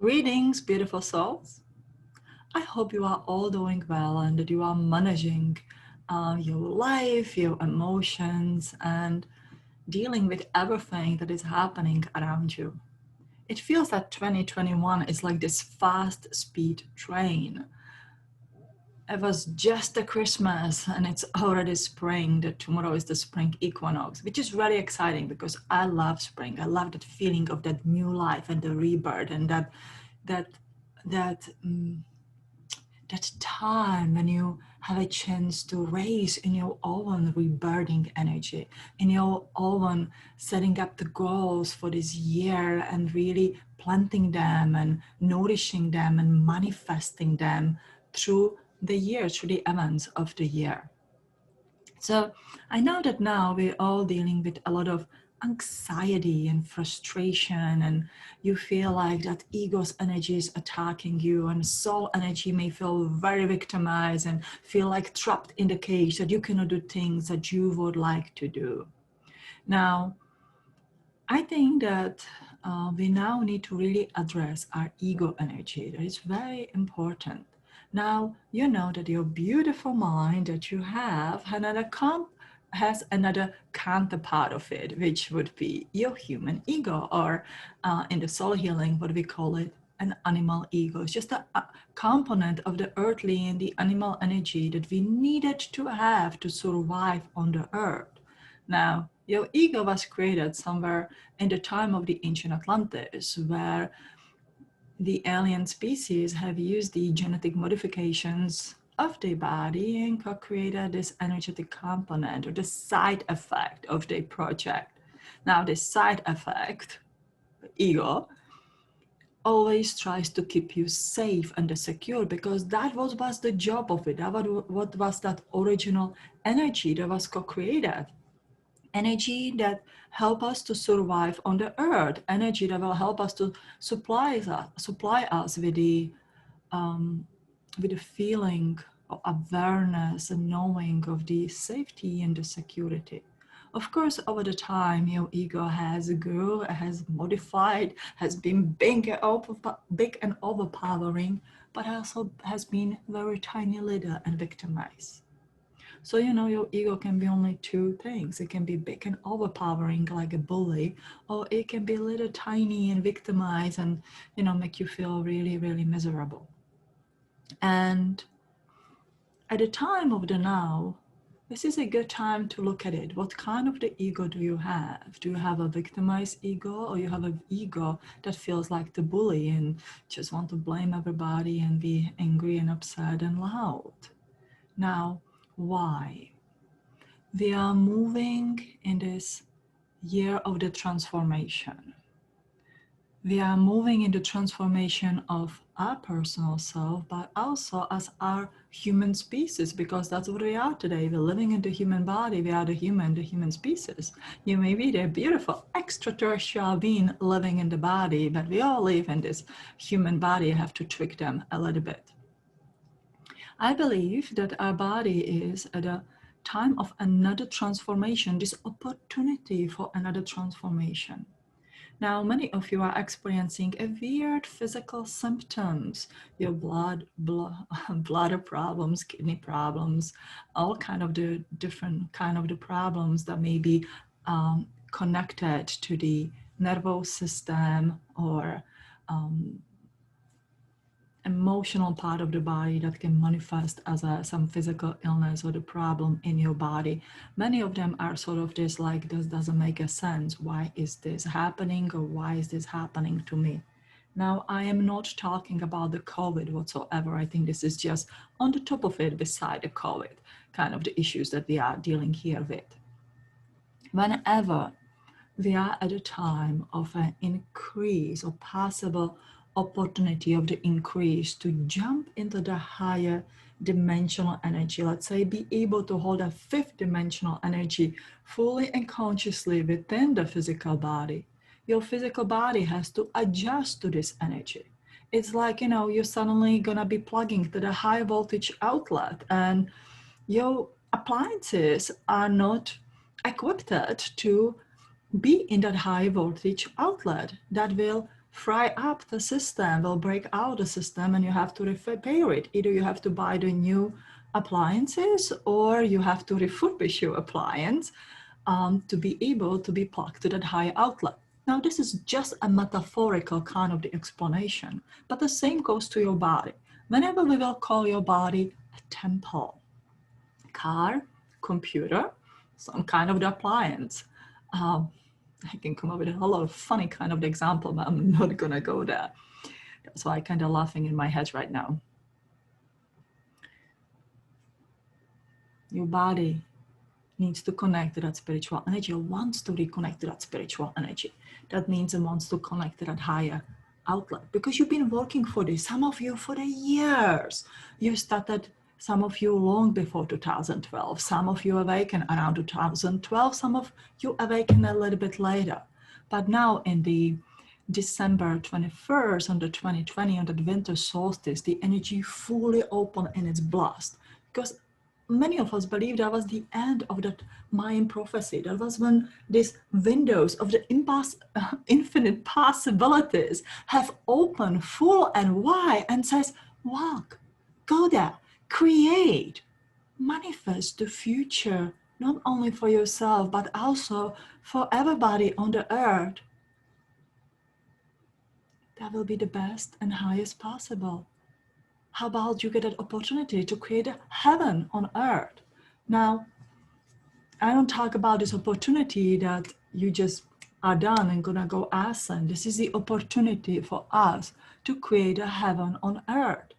Greetings, beautiful souls. I hope you are all doing well and that you are managing your life, your emotions, and dealing with everything that is happening around you. It feels that 2021 is like this fast speed train. It was just a Christmas and it's already spring. That tomorrow is the spring equinox, which is really exciting because I love spring. I love that feeling of that new life and the rebirth and that that that time when you have a chance to raise in your own rebirthing energy, in your own setting up the goals for this year and really planting them and nourishing them and manifesting them through the year, through the events of the year. So I know that now we're all dealing with a lot of anxiety and frustration, and you feel like that ego's energy is attacking you, and soul energy may feel very victimized and feel like trapped in the cage that you cannot do things that you would like to do. Now, I think that we now need to really address our ego energy. That is very important. Now, you know that your beautiful mind that you have has another counterpart of it, which would be your human ego, or in the soul healing, what we call it, an animal ego. It's just a component of the earthly and the animal energy that we needed to have to survive on the earth. Now, your ego was created somewhere in the time of the ancient Atlantis, where the alien species have used the genetic modifications of their body and created this energetic component or the side effect of their project. Now, this side effect, ego, always tries to keep you safe and secure because that was the job of it. That was what was that original energy that was co-created. Energy that help us to survive on the earth, energy that will help us to supply us with the feeling of awareness and knowing of the safety and the security. Of course, over the time, your ego has grew, has modified, has been big and overpowering, but also has been very tiny little and victimized. So, you know, your ego can be only two things. It can be big and overpowering like a bully, or it can be a little tiny and victimized and, you know, make you feel really, really miserable. And at the time of the now, this is a good time to look at it. What kind of the ego do you have? Do you have a victimized ego, or you have an ego that feels like the bully and just want to blame everybody and be angry and upset and loud? Now, why? We are moving in this year of the transformation. We are moving in the transformation of our personal self, but also as our human species, because that's what we are today. We're living in the human body. We are the human species. You may be the beautiful extraterrestrial being living in the body, but we all live in this human body. You have to trick them a little bit. I believe that our body is at a time of another transformation, this opportunity for another transformation. Now, many of you are experiencing a weird physical symptoms, your bladder problems, kidney problems, all kind of the different kind of the problems that may be connected to the nervous system or emotional part of the body that can manifest as some physical illness or the problem in your body. Many of them are sort of this like, this doesn't make a sense. Why is this happening, or why is this happening to me? Now, I am not talking about the COVID whatsoever. I think this is just on the top of it beside the COVID, kind of the issues that we are dealing here with. Whenever we are at a time of an increase or possible opportunity of the increase to jump into the higher dimensional energy, let's say be able to hold a fifth dimensional energy fully and consciously within the physical body, your physical body has to adjust to this energy. It's like, you know, you're suddenly gonna be plugging to the high voltage outlet and your appliances are not equipped to be in that high voltage outlet that will fry up the system, will break out the system, and you have to repair it. Either you have to buy the new appliances, or you have to refurbish your appliance to be able to be plugged to that higher outlet. Now, this is just a metaphorical kind of the explanation, but the same goes to your body. Whenever we will call your body a temple, car, computer, some kind of the appliance. I can come up with a whole lot of funny kind of the example, but I'm not gonna go there. That's why I'm kind of laughing in my head right now. Your body needs to connect to that spiritual energy, or wants to reconnect to that spiritual energy. That means it wants to connect to that higher outlet, because you've been working for this, some of you for the years. You started, some of you long before 2012, some of you awakened around 2012, some of you awakened a little bit later. But now in the December 21st, on the 2020, on the winter solstice, the energy fully open and it's blast. Because many of us believe that was the end of that Mayan prophecy. That was when these windows of the infinite possibilities have opened full and wide, and says, walk, go there, create, manifest the future, not only for yourself, but also for everybody on the earth. That will be the best and highest possible. How about you get an opportunity to create a heaven on earth? Now, I don't talk about this opportunity that you just are done and gonna go ascend. This is the opportunity for us to create a heaven on earth.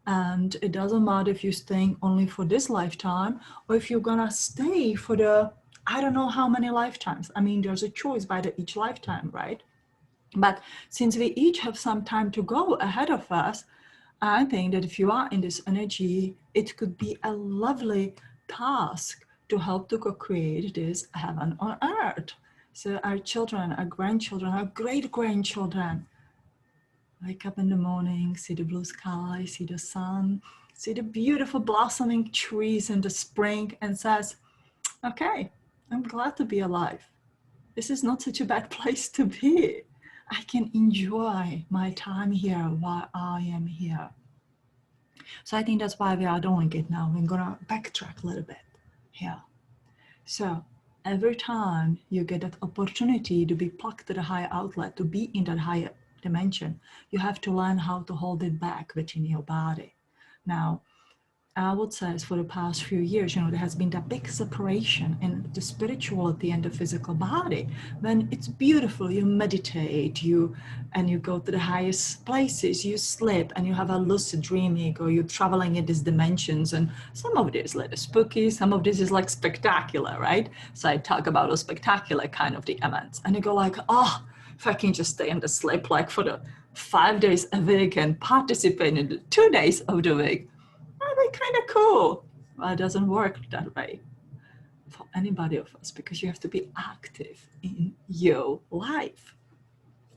And it doesn't matter if you're staying only for this lifetime, or if you're gonna stay for the, I don't know how many lifetimes. I mean, there's a choice by each lifetime, right? But since we each have some time to go ahead of us, I think that if you are in this energy, it could be a lovely task to help to co-create this heaven on earth. So our children, our grandchildren, our great-grandchildren wake up in the morning, see the blue sky, see the sun, see the beautiful blossoming trees in the spring, and says, okay, I'm glad to be alive. This is not such a bad place to be. I can enjoy my time here while I am here. So I think that's why we are doing it now. We're gonna backtrack a little bit here. So every time you get that opportunity to be plugged to the higher outlet, to be in that higher dimension, you have to learn how to hold it back within your body. Now, I would say for the past few years, there has been that big separation in the spirituality and the physical body. When it's beautiful, you meditate, and you go to the highest places, you sleep, and you have a lucid dreaming, or you're traveling in these dimensions. And some of this is like spooky, some of this is like spectacular, right? So I talk about a spectacular kind of the events, and you go like, oh, if I can just stay in the sleep like for the 5 days a week and participate in the 2 days of the week, that'd be kind of cool. Well, it doesn't work that way for anybody of us, because you have to be active in your life.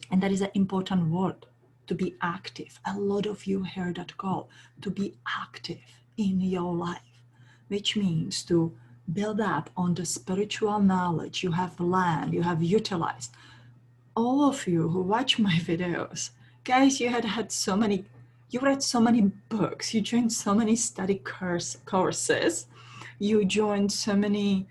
And that is an important word, to be active. A lot of you heard that call, to be active in your life, which means to build up on the spiritual knowledge you have learned, you have utilized. All of you who watch my videos, guys, you had so many, you read so many books, you joined so many study courses, you joined so many,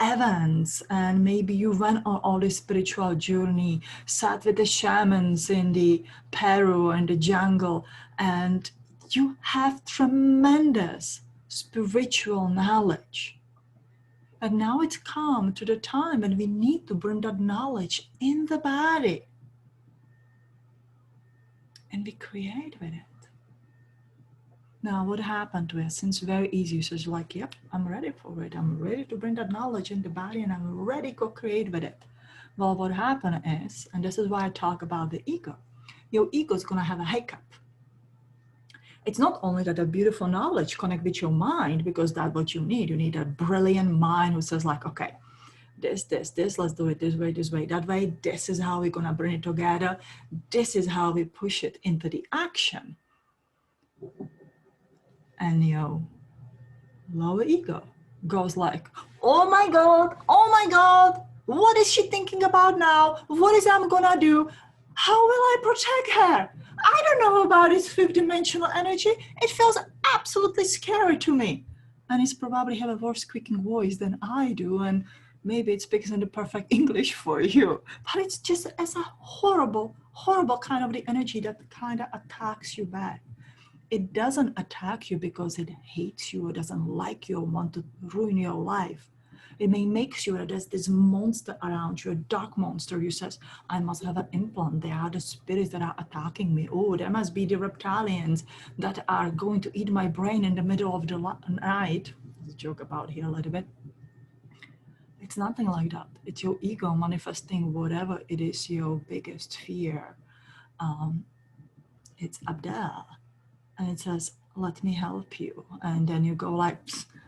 events, and maybe you went on all this spiritual journey, sat with the shamans in the Peru and the jungle, and you have tremendous spiritual knowledge. And now it's come to the time when we need to bring that knowledge in the body and we create with it. Now, what happened to us? Since very easy, so it's like, yep, I'm ready for it. I'm ready to bring that knowledge in the body, and I'm ready to co-create with it. Well, what happened is, and this is why I talk about the ego, your ego is going to have a hiccup. It's not only that a beautiful knowledge connect with your mind, because that's what you need. You need a brilliant mind who says like, okay, this, let's do it this way, that way, this is how we're going to bring it together. This is how we push it into the action. And your lower ego goes like, oh my God, what is she thinking about now? What is I'm gonna do? How will I protect her? I don't know about his fifth dimensional energy. It feels absolutely scary to me. And he's probably have a worse squeaking voice than I do, and maybe it speaks in the perfect English for you. But it's just as a horrible, horrible kind of the energy that kind of attacks you back. It doesn't attack you because it hates you or doesn't like you or want to ruin your life. It may make sure that there's this monster around you, a dark monster who says, I must have an implant. They are the spirits that are attacking me. Oh, there must be the reptilians that are going to eat my brain in the middle of the night. There's a joke about here a little bit. It's nothing like that. It's your ego manifesting whatever it is your biggest fear. It's up there. And it says, let me help you. And then you go like,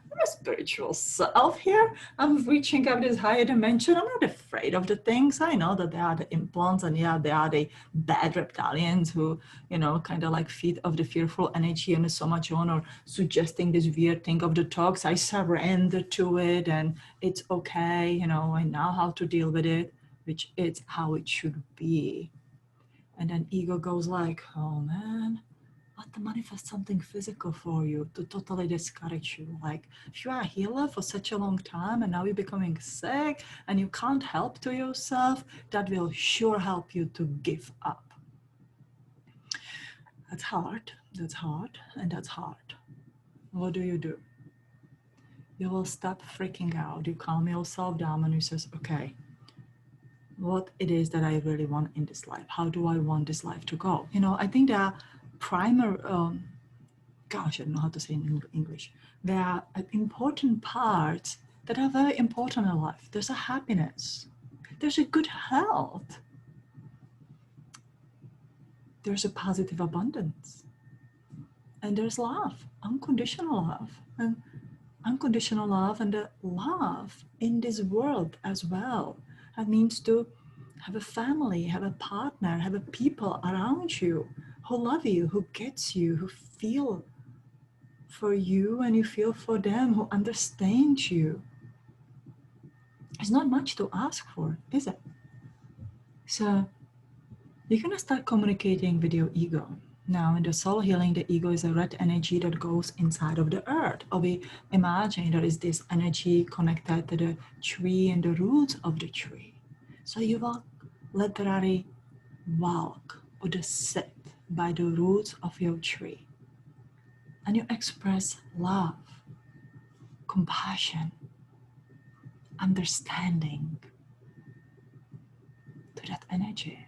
I'm a spiritual self here. I'm reaching up this higher dimension. I'm not afraid of the things. I know that there are the implants and yeah, there are the bad reptilians who, you know, kind of like feed of the fearful energy and so much on, or suggesting this weird thing of the talks. I surrender to it and it's okay. You know, I know how to deal with it, which is how it should be. And then ego goes like, oh man, but to manifest something physical for you to totally discourage you. Like if you are a healer for such a long time and now you're becoming sick and you can't help to yourself, that will sure help you to give up. That's hard, and that's hard. What do? You will stop freaking out. You calm yourself down and you says, okay, what it is that I really want in this life? How do I want this life to go? You know, I think there are primary, gosh, I don't know how to say in English. There are important parts that are very important in life. There's a happiness. There's a good health. There's a positive abundance. And there's love, unconditional love. And unconditional love and the love in this world as well. That means to have a family, have a partner, have a people around you who love you, who gets you, who feel for you and you feel for them, who understand you. It's not much to ask for, is it? So you're going to start communicating with your ego. Now in the soul healing, the ego is a red energy that goes inside of the earth. Or we imagine there is this energy connected to the tree and the roots of the tree. So you will literally walk or just sit by the roots of your tree. And you express love, compassion, understanding to that energy,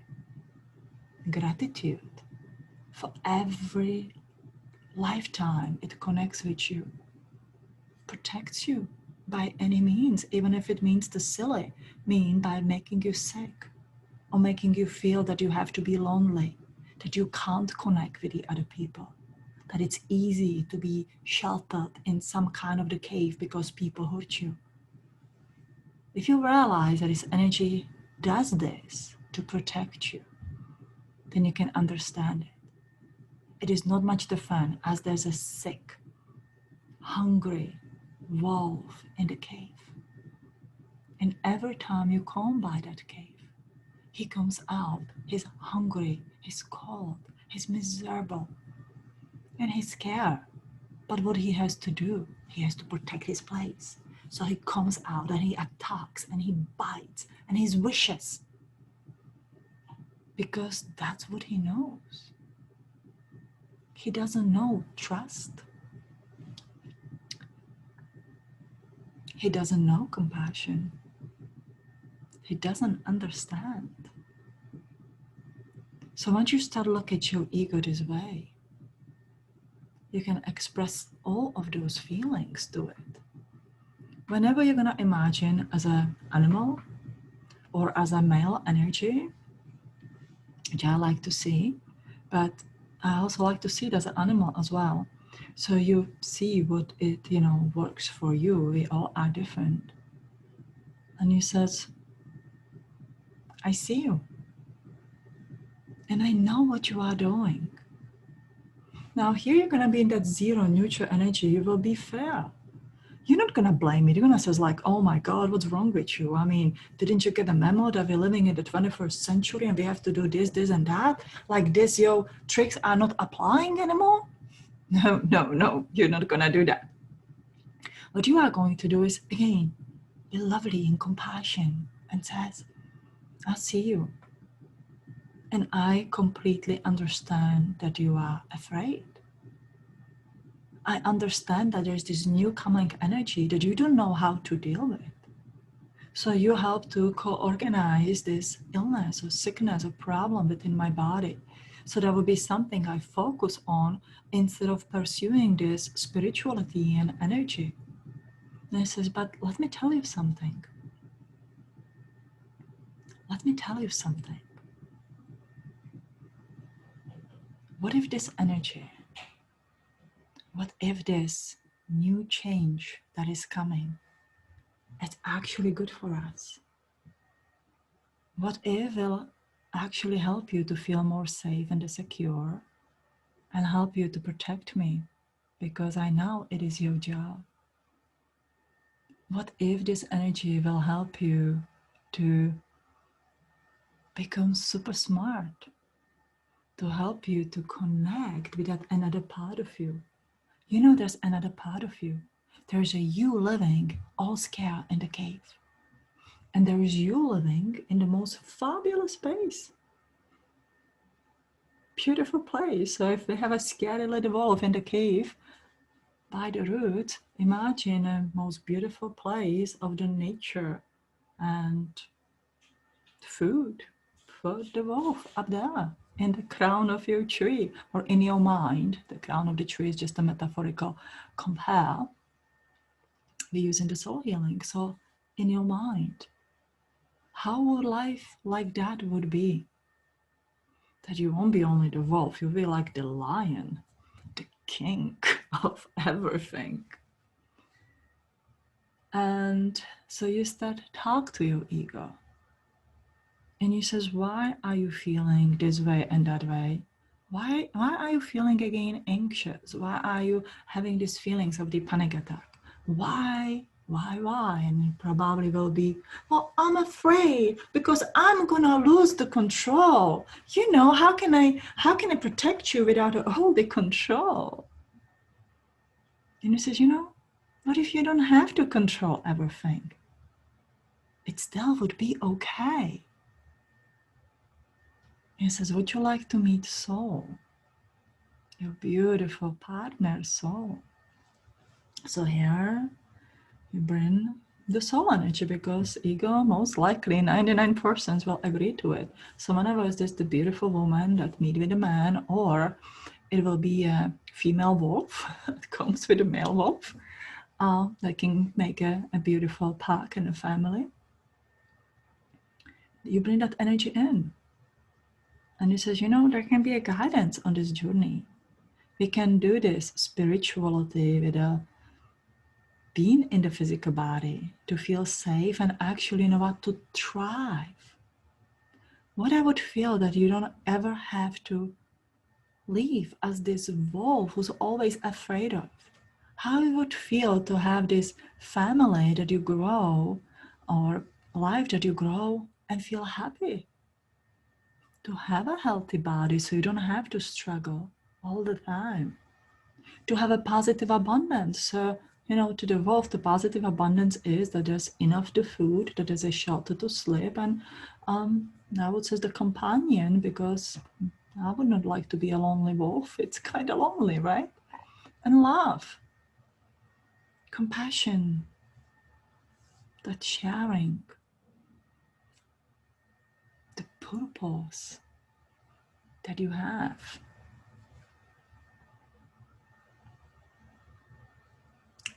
gratitude for every lifetime it connects with you, protects you by any means, even if it means the silly mean by making you sick or making you feel that you have to be lonely, that you can't connect with the other people, that it's easy to be sheltered in some kind of the cave because people hurt you. If you realize that this energy does this to protect you, then you can understand it. It is not much different as there's a sick, hungry wolf in the cave. And every time you come by that cave, he comes out, he's hungry, he's cold, he's miserable, and he's scared. But what he has to do, he has to protect his place. So he comes out and he attacks and he bites and he wishes. Because that's what he knows. He doesn't know trust. He doesn't know compassion. He doesn't understand. So once you start looking at your ego this way, you can express all of those feelings to it. Whenever you're going to imagine as an animal or as a male energy, which I like to see, but I also like to see it as an animal as well. So you see what it, works for you. We all are different. And he says, I see you. And I know what you are doing. Now here you're going to be in that zero neutral energy. You will be fair. you're not going to blame me. You're going to say like, oh my God, what's wrong with you? I mean, didn't you get the memo that we're living in the 21st century and we have to do this, this, and that? Like this, your tricks are not applying anymore? No, no, no, you're not going to do that. What you are going to do is, again, be lovely in compassion and says, I see you. And I completely understand that you are afraid. I understand that there's this new coming energy that you don't know how to deal with. So you help to co-organize this illness or sickness or problem within my body. So that would be something I focus on instead of pursuing this spirituality and energy. And he says, but let me tell you something. Let me tell you something. What if this energy, what if this new change that is coming, it's actually good for us? What if it will actually help you to feel more safe and secure and help you to protect me? Because I know it is your job. What if this energy will help you to become super smart, to help you to connect with that another part of you? You know, there's another part of you. There's a you living all scared in the cave. And there is you living in the most fabulous space. Beautiful place. So if we have a scary little wolf in the cave by the root, imagine a most beautiful place of the nature and food for the wolf up there in the crown of your tree or in your mind. The crown of the tree is just a metaphorical compare we use in the soul healing. So in your mind, how would life like that would be? That you won't be only the wolf, you'll be like the lion, the king of everything. And so you start talk to your ego. And he says, why are you feeling this way and that way? Why are you feeling again anxious? Why are you having these feelings of the panic attack? Why? And it probably will be, well, I'm afraid because I'm gonna lose the control. You know, how can I protect you without all the control? And he says, you know, what if you don't have to control everything? It still would be okay. He says, would you like to meet Soul? Your beautiful partner, Soul. So here you bring the soul energy because ego most likely 99% will agree to it. So whenever it's just the beautiful woman that meet with a man, or it will be a female wolf that comes with a male wolf, that can make a beautiful pack and a family. You bring that energy in. And he says, you know, there can be a guidance on this journey. We can do this spirituality with a being in the physical body to feel safe and actually know what to thrive. What I would feel that you don't ever have to live as this wolf who's always afraid of. How it would feel to have this family that you grow or life that you grow and feel happy. To have a healthy body so you don't have to struggle all the time. To have a positive abundance. So, you know, to devolve the positive abundance is that there's enough to food, that there's a shelter to sleep, and I would say the companion, because I would not like to be a lonely wolf. It's kind of lonely, right? And love, compassion, that sharing, the purpose that you have.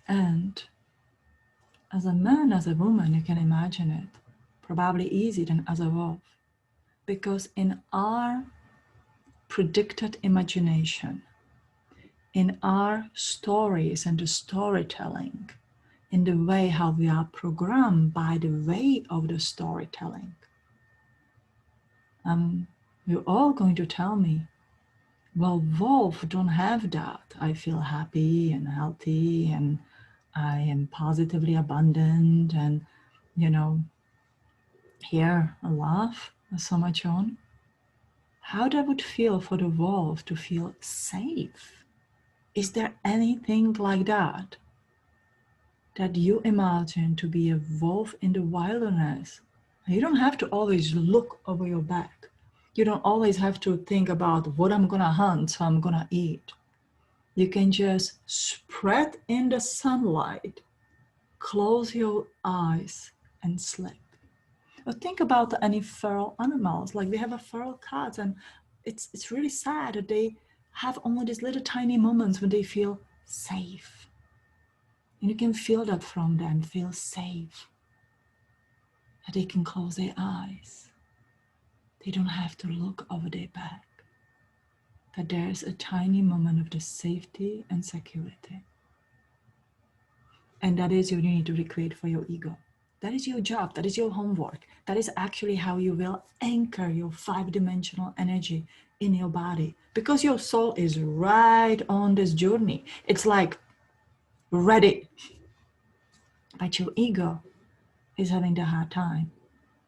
And as a man, as a woman, you can imagine it, probably easier than as a wolf. Because in our predicted imagination, in our stories and the storytelling, in the way how we are programmed by the way of the storytelling, you're all going to tell me, well, wolf don't have that. I feel happy and healthy and I am positively abundant and, you know, here a laugh so much on. How that would feel for the wolf to feel safe? Is there anything like that that you imagine to be a wolf in the wilderness? You don't have to always look over your back. You don't always have to think about what I'm gonna hunt, so I'm gonna eat. You can just spread in the sunlight, close your eyes, and sleep. Or think about any feral animals. Like we have a feral cat, and it's really sad that they have only these little tiny moments when they feel safe. And you can feel that from them, feel safe. That they can close their eyes. They don't have to look over their back. That there's a tiny moment of the safety and security. And that is what you need to recreate for your ego. That is your job. That is your homework. That is actually how you will anchor your 5-dimensional energy in your body, because your soul is right on this journey. It's like ready, but your ego is having the hard time.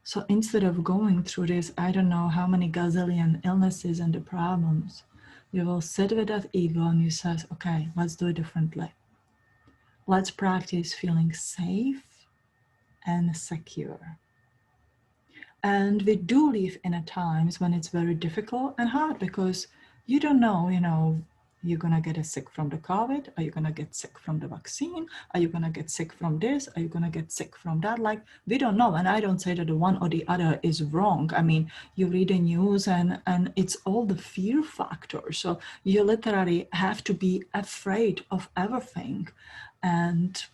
So instead of going through this, I don't know how many gazillion illnesses and the problems, you will sit with that ego and you say, okay, let's do it differently. Let's practice feeling safe and secure. And we do live in a times when it's very difficult and hard, because you don't know, you're gonna get sick from the COVID. Are you gonna get sick from the vaccine? Are you gonna get sick from this? Are you gonna get sick from that? Like, we don't know. And I don't say that the one or the other is wrong. I mean, you read the news and it's all the fear factor. So you literally have to be afraid of everything. And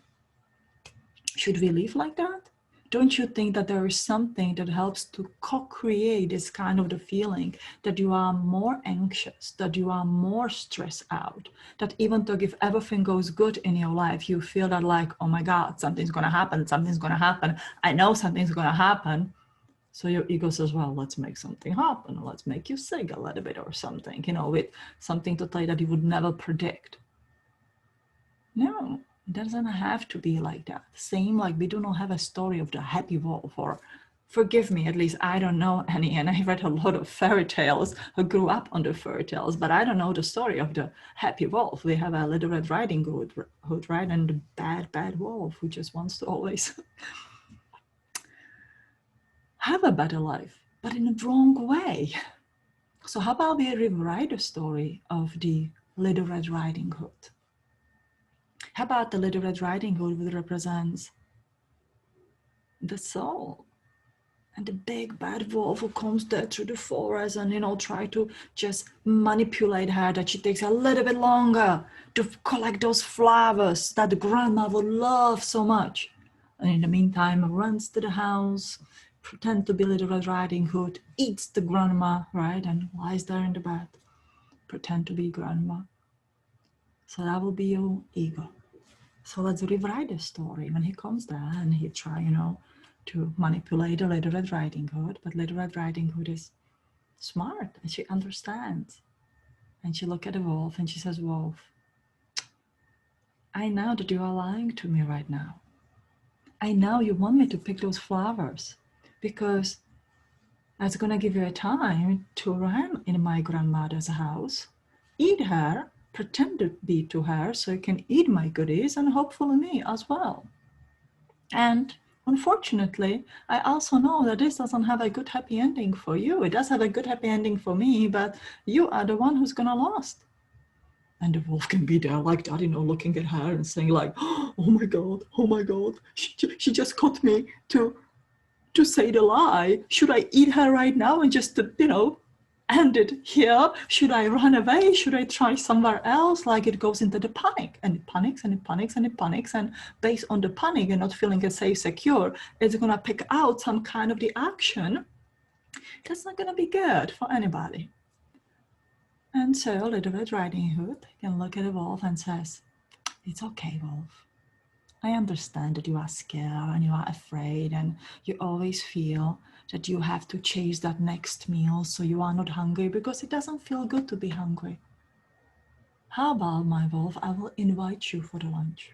should we live like that? Don't you think that there is something that helps to co-create this kind of the feeling that you are more anxious, that you are more stressed out, that even though if everything goes good in your life, you feel that like, oh my God, something's going to happen. Something's going to happen. I know something's going to happen. So your ego says, well, let's make something happen. Let's make you sick a little bit or something, with something to tell you that you would never predict. No. It doesn't have to be like that. Same like we do not have a story of the happy wolf, or forgive me, at least I don't know any, and I read a lot of fairy tales. I grew up on the fairy tales, but I don't know the story of the happy wolf. We have a Little Red Riding Hood, right? And the bad wolf who just wants to always have a better life, but in a wrong way. So how about we rewrite the story of the Little Red Riding Hood? How about the Little Red Riding Hood, which represents the soul, and the big bad wolf who comes there through the forest and try to just manipulate her, that she takes a little bit longer to collect those flowers that the grandma would love so much. And in the meantime, runs to the house, pretend to be Little Red Riding Hood, eats the grandma, right, and lies there in the bed, pretend to be grandma. So that will be your ego. So let's rewrite the story. When he comes there and he try, to manipulate a Little Red Riding Hood, but Little Red Riding Hood is smart and she understands. And she looks at the wolf and she says, Wolf, I know that you are lying to me right now. I know you want me to pick those flowers because that's going to give you a time to run in my grandmother's house, eat her, pretend to be to her so you can eat my goodies and hopefully me as well. And unfortunately, I also know that this doesn't have a good happy ending for you. It does have a good happy ending for me, but you are the one who's gonna lose. And the wolf can be there like that, looking at her and saying like, oh my God, she just got me to say the lie. Should I eat her right now and just, end it here? Should I run away? Should I try somewhere else? Like it goes into the panic, and it panics and it panics and it panics. And based on the panic and not feeling safe, secure, it's going to pick out some kind of the action that's not going to be good for anybody. And so Little Red Riding Hood can look at the wolf and says, it's okay, wolf. I understand that you are scared and you are afraid and you always feel that you have to chase that next meal so you are not hungry because it doesn't feel good to be hungry. How about, my wolf, I will invite you for the lunch.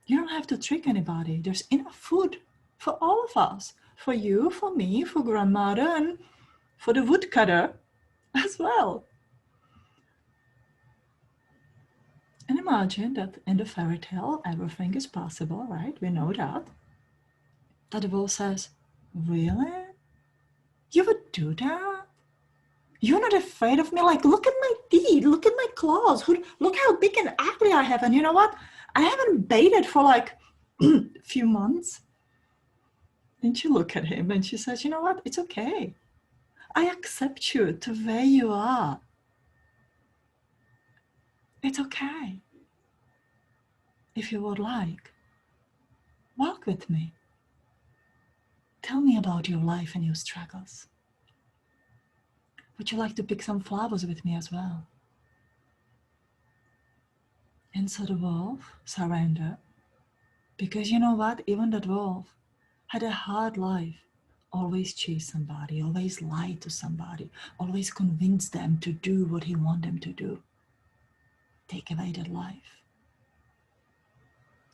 You don't have to trick anybody. There's enough food for all of us. For you, for me, for grandmother, and for the woodcutter as well. And imagine that in the fairy tale, everything is possible, right? We know that. That the wolf says, really? You would do that? You're not afraid of me? Like, look at my teeth, look at my claws, look how big and ugly I have. And you know what? I haven't bathed for like a few months. And she look at him and she says, you know what? It's okay. I accept you the way you are. It's okay. If you would like, walk with me. Tell me about your life and your struggles. Would you like to pick some flowers with me as well? And so the wolf surrendered, because you know what? Even that wolf had a hard life. Always chase somebody, always lie to somebody, always convince them to do what he wants them to do. Take away that life.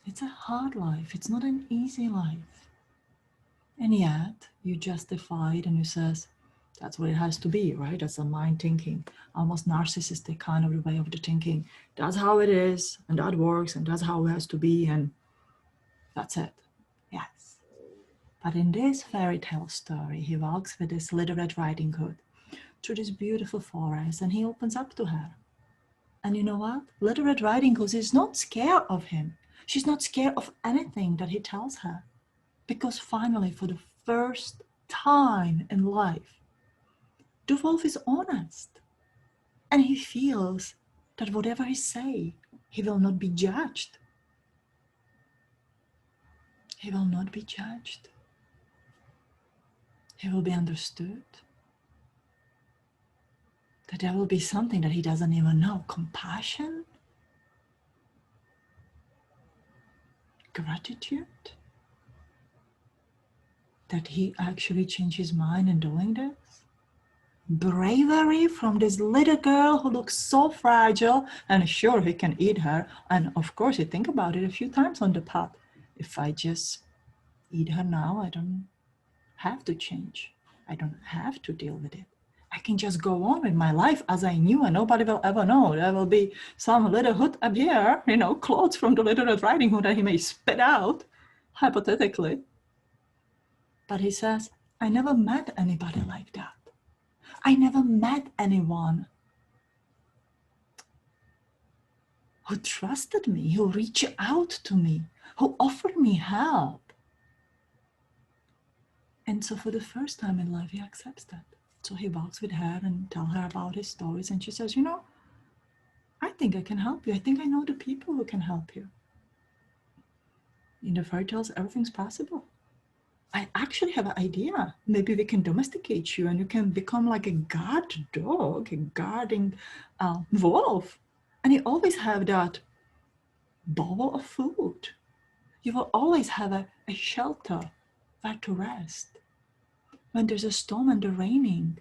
It's a hard life. It's not an easy life. And yet you justify it and you says, that's what it has to be, right? That's a mind thinking, almost narcissistic kind of way of the thinking. That's how it is, and that works, and that's how it has to be, and that's it. Yes. But in this fairy tale story, he walks with this Little Red Riding Hood through this beautiful forest, and he opens up to her. And you know what? Little Red Riding Hood is not scared of him. She's not scared of anything that he tells her. Because finally, for the first time in life, the wolf is honest. And he feels that whatever he say, he will not be judged. He will not be judged. He will be understood. That there will be something that he doesn't even know. Compassion, gratitude, that he actually changed his mind in doing this. Bravery from this little girl who looks so fragile, and sure, he can eat her. And of course, you think about it a few times on the path. If I just eat her now, I don't have to change. I don't have to deal with it. I can just go on with my life as I knew, and nobody will ever know. There will be some little hood up here, clothes from the Little Red Riding Hood that he may spit out, hypothetically. But he says, I never met anybody like that. I never met anyone who trusted me, who reached out to me, who offered me help. And so for the first time in life, he accepts that. So he walks with her and tells her about his stories. And she says, I think I can help you. I think I know the people who can help you. In the fairy tales, everything's possible. I actually have an idea. Maybe we can domesticate you and you can become like a guard dog, a guarding wolf. And you always have that bowl of food. You will always have a shelter where to rest. When there's a storm and it's raining,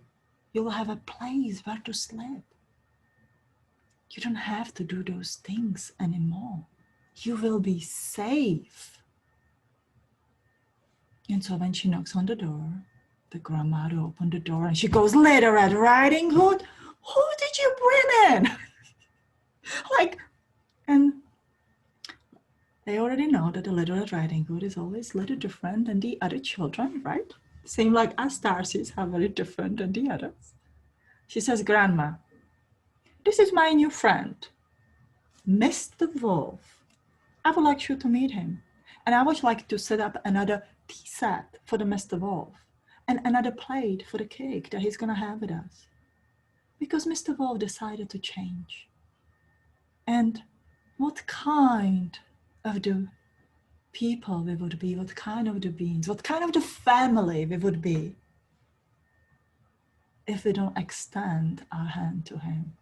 you will have a place where to sleep. You don't have to do those things anymore. You will be safe. And so when she knocks on the door, the grandmother opened the door and she goes, Little Red Riding Hood, who did you bring in? And they already know that the Little Red Riding Hood is always a little different than the other children, right? Same like us Darcys are very different than the others. She says, Grandma, this is my new friend, Mr. Wolf. I would like you to meet him. And I would like to set up another tea set for the Mr. Wolf and another plate for the cake that he's going to have with us. Because Mr. Wolf decided to change. And what kind of the people we would be, what kind of the beings, what kind of the family we would be if we don't extend our hand to him.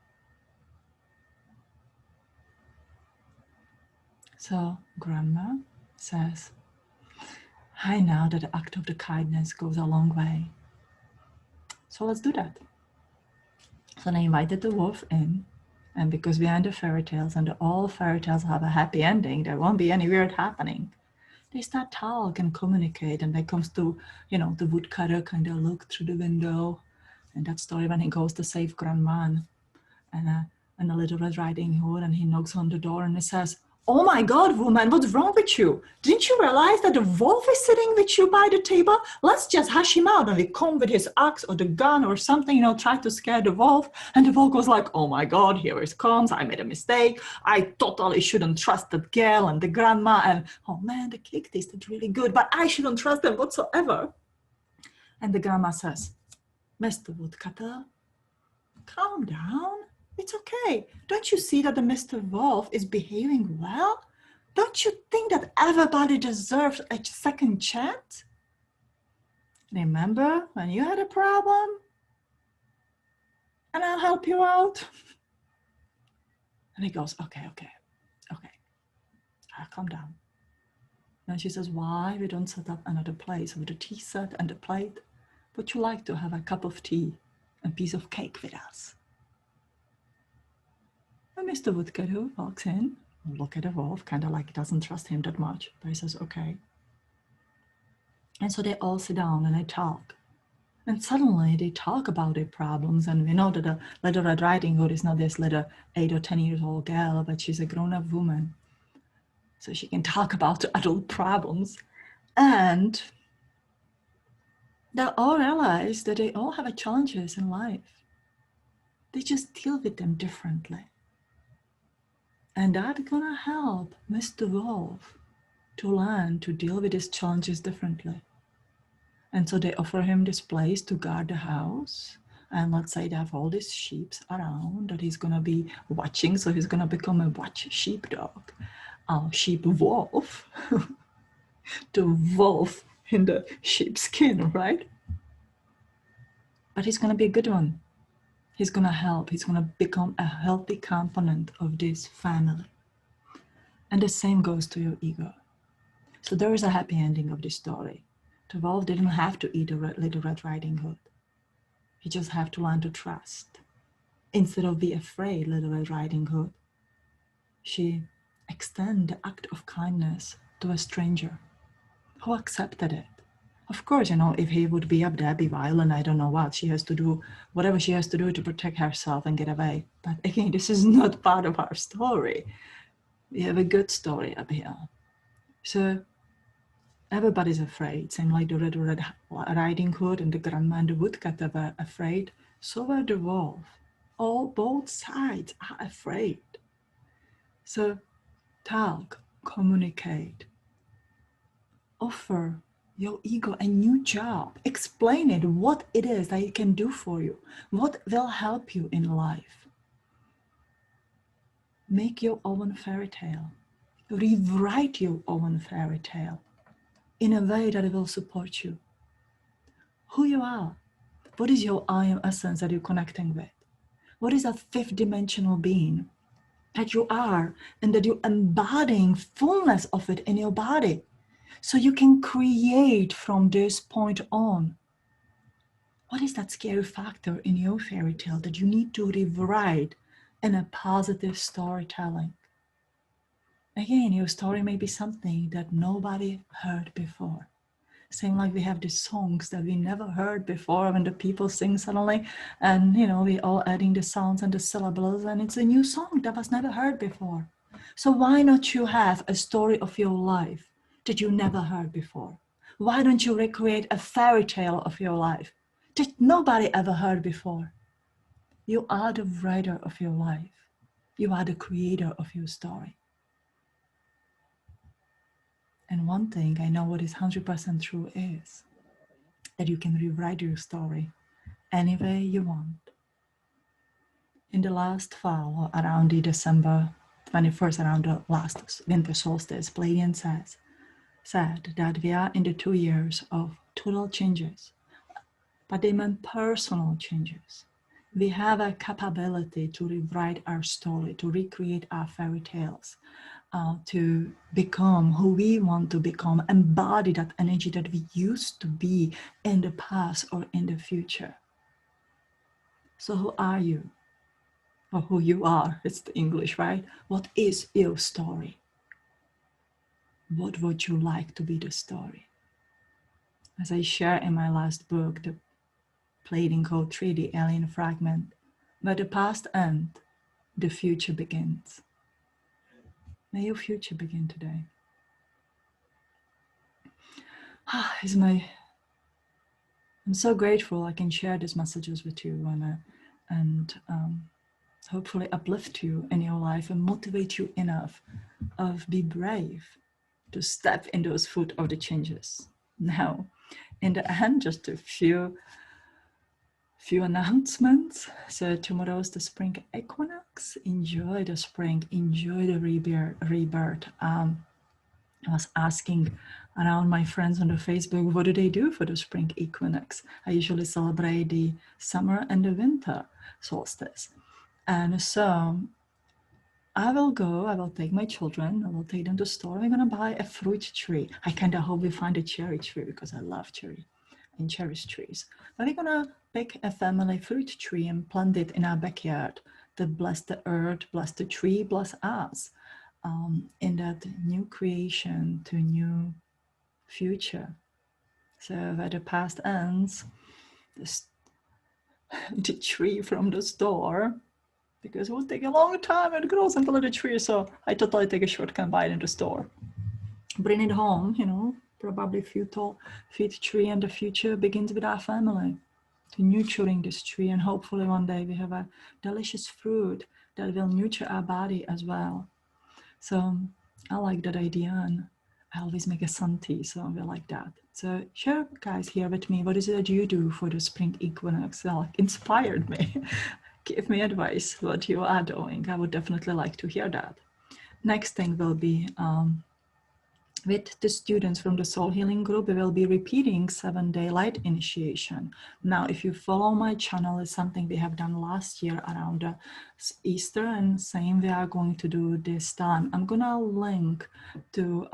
So Grandma says, I know that the act of the kindness goes a long way. So let's do that. So they invited the wolf in And because behind the fairy tales, and all fairy tales have a happy ending, there won't be any weird happening. They start talk and communicate, and they comes to, the woodcutter kind of look through the window, and that story when he goes to save grandma, and a little Red Riding Hood, and he knocks on the door and he says, "Oh my God, woman, what's wrong with you? Didn't you realize that the wolf is sitting with you by the table? Let's just hush him out." And we come with his axe or the gun or something, try to scare the wolf. And the wolf goes like, "Oh my God, here it comes. I made a mistake. I totally shouldn't trust that girl and the grandma. And oh man, the cake tasted really good, but I shouldn't trust them whatsoever." And the grandma says, "Mr. Woodcutter, calm down. It's okay. Don't you see that the Mr. Wolf is behaving well? Don't you think that everybody deserves a second chance? Remember when you had a problem? And I'll help you out." And he goes, okay. I'll calm down. And she says, "Why we don't set up another place with a tea set and a plate? Would you like to have a cup of tea and piece of cake with us?" And Mr. Woodcutter walks in, look at the wolf, kind of like he doesn't trust him that much, but he says, okay. And so they all sit down and they talk. And suddenly they talk about their problems. And we know that the Little Red Riding Hood is not this little 8 or 10 years old girl, but she's a grown-up woman. So she can talk about the adult problems. And they all realize that they all have challenges in life. They just deal with them differently. And that's gonna help Mr. Wolf to learn to deal with his challenges differently. And so they offer him this place to guard the house. And let's say they have all these sheep around that he's gonna be watching. So he's gonna become a watch sheepdog, sheep wolf, the wolf in the sheepskin, right? But he's gonna be a good one. He's gonna help. He's gonna become a healthy component of this family. And the same goes to your ego. So there is a happy ending of this story. The wolf didn't have to eat a Little Red Riding Hood. He just had to learn to trust. Instead of be afraid, Little Red Riding Hood, she extended the act of kindness to a stranger who accepted it. Of course, if he would be up there, be violent, I don't know what, she has to do whatever she has to do to protect herself and get away. But again, this is not part of our story. We have a good story up here. So everybody's afraid. Same like the Red Riding Hood and the grandma and the woodcutter were afraid. So were the wolf. Both sides are afraid. So talk, communicate, offer your ego a new job. Explain it, what it is that it can do for you, what will help you in life. Make your own fairy tale. Rewrite your own fairy tale in a way that it will support you. Who you are. What is your I am essence that you're connecting with? What is that fifth dimensional being that you are and that you're embodying fullness of it in your body? So you can create from this point on. What is that scary factor in your fairy tale that you need to rewrite in a positive storytelling? Again, your story may be something that nobody heard before. Same like we have these songs that we never heard before when the people sing suddenly, and we all adding the sounds and the syllables, and it's a new song that was never heard before. So why not you have a story of your life that you never heard before? Why don't you recreate a fairy tale of your life that nobody ever heard before? You are the writer of your life. You are the creator of your story. And one thing I know what is 100% true is that you can rewrite your story any way you want. In the last fall, around the December 21st, around the last winter solstice, Pleiadian said that we are in the 2 years of total changes, but they meant personal changes. We have a capability to rewrite our story, to recreate our fairy tales, to become who we want to become, embody that energy that we used to be in the past or in the future. So who are you? or who you are. It's the English, right? What is your story? What would you like to be the story? As I share in my last book, the plating code 3D Alien Fragment, where the past ends, the future begins. May your future begin today. I'm so grateful I can share these messages with you and hopefully uplift you in your life and motivate you enough of be brave to step in those foot of the changes. Now, in the end, just a few announcements. So tomorrow is the spring equinox. Enjoy the spring, enjoy the rebirth. I was asking around my friends on the Facebook, what do they do for the spring equinox? I usually celebrate the summer and the winter solstice. And so I will take my children, I will take them to the store. We're gonna buy a fruit tree. I kind of hope we find a cherry tree because I love cherry and cherish trees. But we're gonna pick a family fruit tree and plant it in our backyard to bless the earth, bless the tree, bless us. In that new creation to new future. So where the past ends, the tree from the store, because it will take a long time and it grows into a little tree, so I totally take a shortcut and buy it in the store. Bring it home, probably a few feet tree, and the future begins with our family. To nurturing this tree, and hopefully one day we have a delicious fruit that will nurture our body as well. So I like that idea, and I always make a sun tea, so we like that. So share, guys, here with me, what is it that you do for the spring equinox? That inspired me. Give me advice what you are doing. I would definitely like to hear that. Next thing will be with the students from the Soul Healing Group, we will be repeating 7-day light initiation. Now, if you follow my channel, it's something we have done last year around Easter, and same we are going to do this time. I'm gonna link to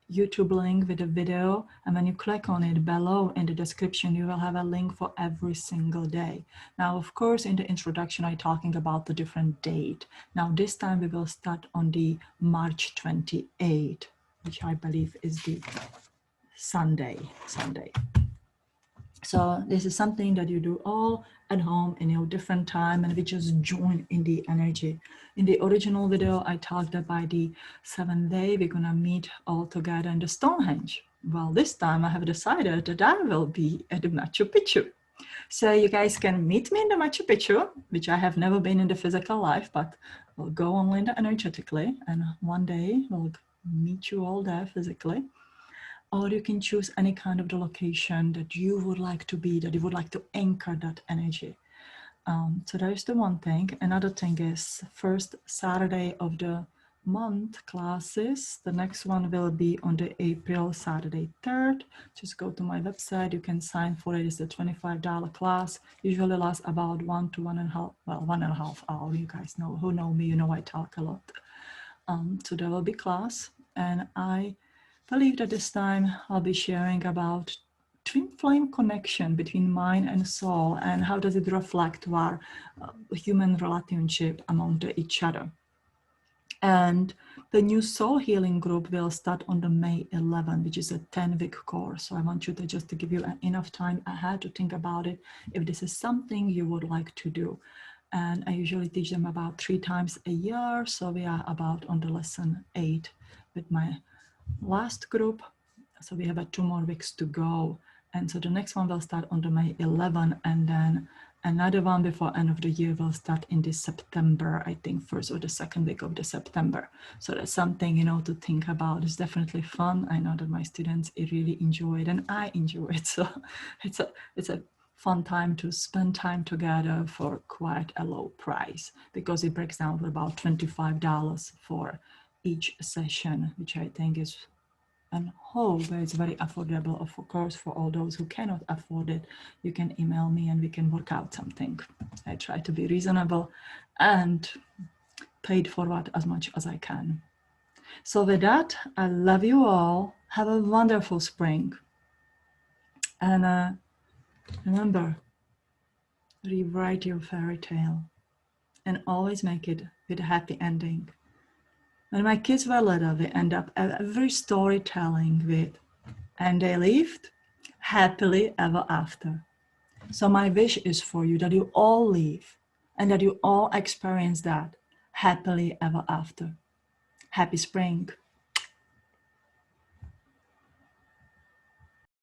YouTube link with a video, and when you click on it below in the description, you will have a link for every single day. Now, of course, in the introduction, I'm talking about the different date. Now, this time we will start on the March 28th. Which I believe is the Sunday. So this is something that you do all at home in your different time, and we just join in the energy. In the original video, I talked about the 7th day, we're gonna meet all together in the Stonehenge. Well, this time I have decided that I will be at the Machu Picchu. So you guys can meet me in the Machu Picchu, which I have never been in the physical life, but we'll go only in the energetically, and one day we'll meet you all there physically. Or you can choose any kind of the location that you would like to be, that you would like to anchor that energy. So that is the one thing. Another thing is first Saturday of the month classes. The next one will be on the April Saturday 3rd. Just go to my website. You can sign for it. It's a $25 class. Usually lasts about 1 to 1.5 hours. You guys know who know me. You know I talk a lot. So there will be class, and I believe that this time I'll be sharing about twin flame connection between mind and soul, and how does it reflect our human relationship among each other. And the new soul healing group will start on the May 11, which is a 10-week course. So I want you to just to give you enough time ahead to think about it, if this is something you would like to do. And I usually teach them about 3 times a year. So we are about on the lesson 8 with my last group. So we have 2 more weeks to go. And so the next one will start on the May 11, and then another one before end of the year will start in this September, I think first or the second week of the September. So that's something, to think about. It's definitely fun. I know that my students really enjoy it, and I enjoy it. So it's a fun time to spend time together for quite a low price, because it breaks down for about $25 for each session, which I think is, and hope it's very affordable. Of course, for all those who cannot afford it, you can email me and we can work out something. I try to be reasonable and paid forward as much as I can. So with that, I love you all. Have a wonderful spring. And remember, rewrite your fairy tale. and always make it with a happy ending. When my kids were little, we end up every storytelling with, and they lived happily ever after. So my wish is for you that you all live and that you all experience that happily ever after. Happy spring.